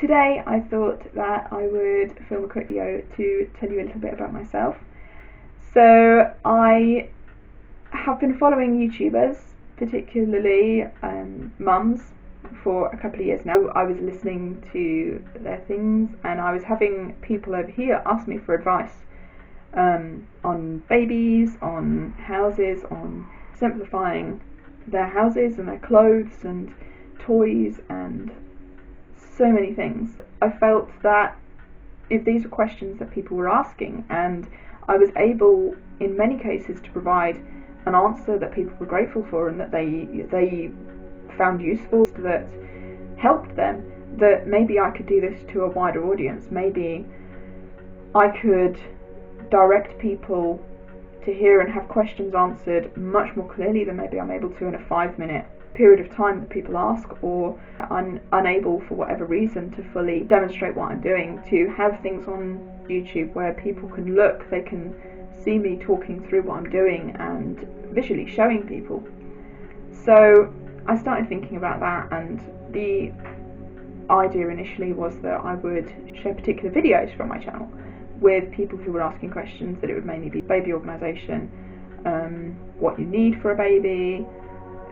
Today I thought that I would film a quick video to tell you a little bit about myself. So I have been following YouTubers, particularly mums, for a couple of years now. I was listening to their things and I was having people over here ask me for advice on babies, on houses, on simplifying their houses and their clothes and toys and so many things. I felt that if these were questions that people were asking and I was able in many cases to provide an answer that people were grateful for and that they found useful, that helped them, that maybe I could do this to a wider audience. Maybe I could direct people to hear and have questions answered much more clearly than maybe I'm able to in a 5-minute period of time that people ask, or I'm unable for whatever reason to fully demonstrate what I'm doing, to have things on YouTube where people can look, they can see me talking through what I'm doing and visually showing people. So I started thinking about that, and the idea initially was that I would share particular videos from my channel with people who were asking questions, that it would mainly be baby organisation, what you need for a baby,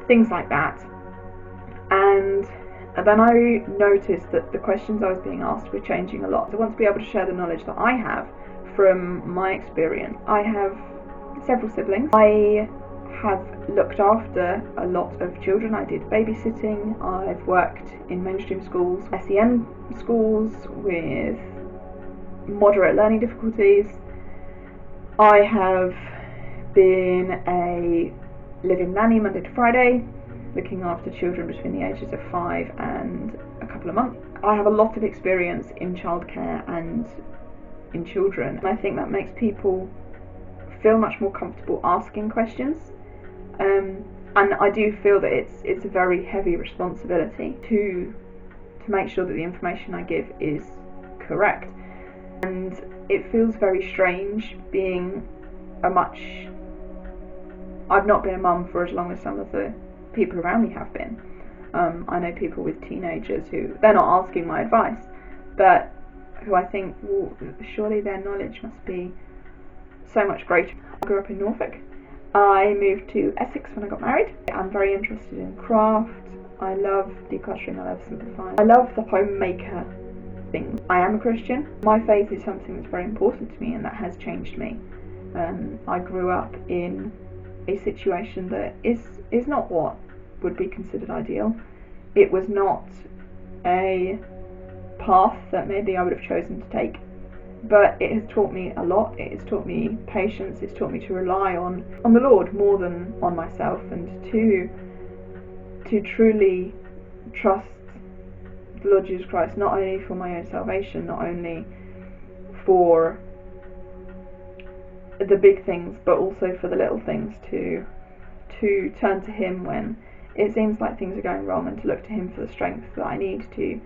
things like that. And then I noticed that the questions I was being asked were changing a lot. I want to be able to share the knowledge that I have from my experience. I have several siblings. I have looked after a lot of children. I did babysitting. I've worked in mainstream schools, SEN schools with moderate learning difficulties. I have been a living nanny Monday to Friday, looking after children between the ages of 5 and a couple of months. I have a lot of experience in childcare and in children, and I think that makes people feel much more comfortable asking questions. And I do feel that it's a very heavy responsibility to make sure that the information I give is correct. And it feels very strange being I've not been a mum for as long as some of the people around me have been. I know people with teenagers who, they're not asking my advice, but who I think, well, surely their knowledge must be so much greater. I grew up in Norfolk. I moved to Essex when I got married. I'm very interested in craft. I love decluttering, I love simplifying. I love the homemaker thing. I am a Christian. My faith is something that's very important to me and that has changed me. I grew up in a situation that is not what would be considered ideal. It was not a path that maybe I would have chosen to take, but it has taught me a lot. It has taught me patience. It's taught me to rely on the Lord more than on myself, and to truly trust the Lord Jesus Christ, not only for my own salvation, not only for the big things, but also for the little things, to turn to Him when it seems like things are going wrong, and to look to Him for the strength that I need to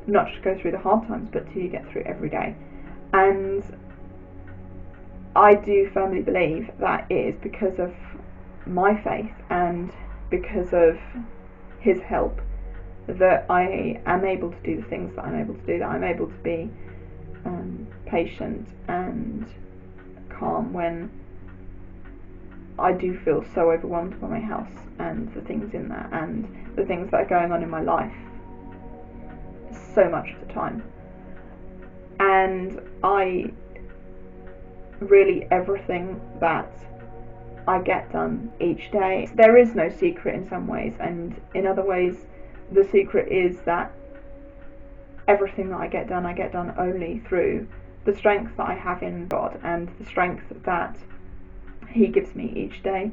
not just go through the hard times, but to get through every day. And I do firmly believe that it is because of my faith and because of His help that I am able to do the things that I'm able to do, that I'm able to be patient and calm when I do feel so overwhelmed by my house and the things in there and the things that are going on in my life so much of the time. And everything that I get done each day, there is no secret in some ways, and in other ways the secret is that everything that I get done only through the strength that I have in God and the strength that He gives me each day,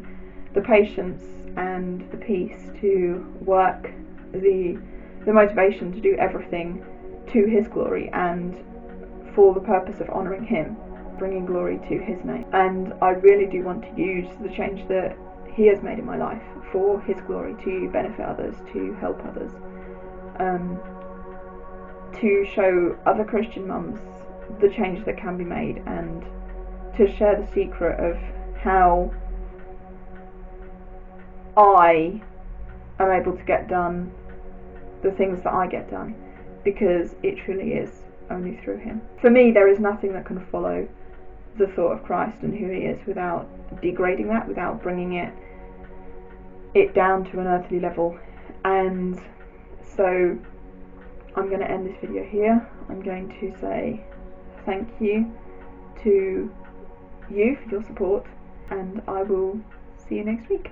the patience and the peace to work, the motivation to do everything to His glory and for the purpose of honouring Him, bringing glory to His name. And I really do want to use the change that He has made in my life for His glory, to benefit others, to help others, to show other Christian mums the change that can be made, and to share the secret of how I am able to get done the things that I get done because it truly is only through him. For me, there is nothing that can follow the thought of Christ and who he is without degrading that, without bringing it down to an earthly level. And so I'm going to end this video here. I'm going to say thank you to you for your support, and I will see you next week.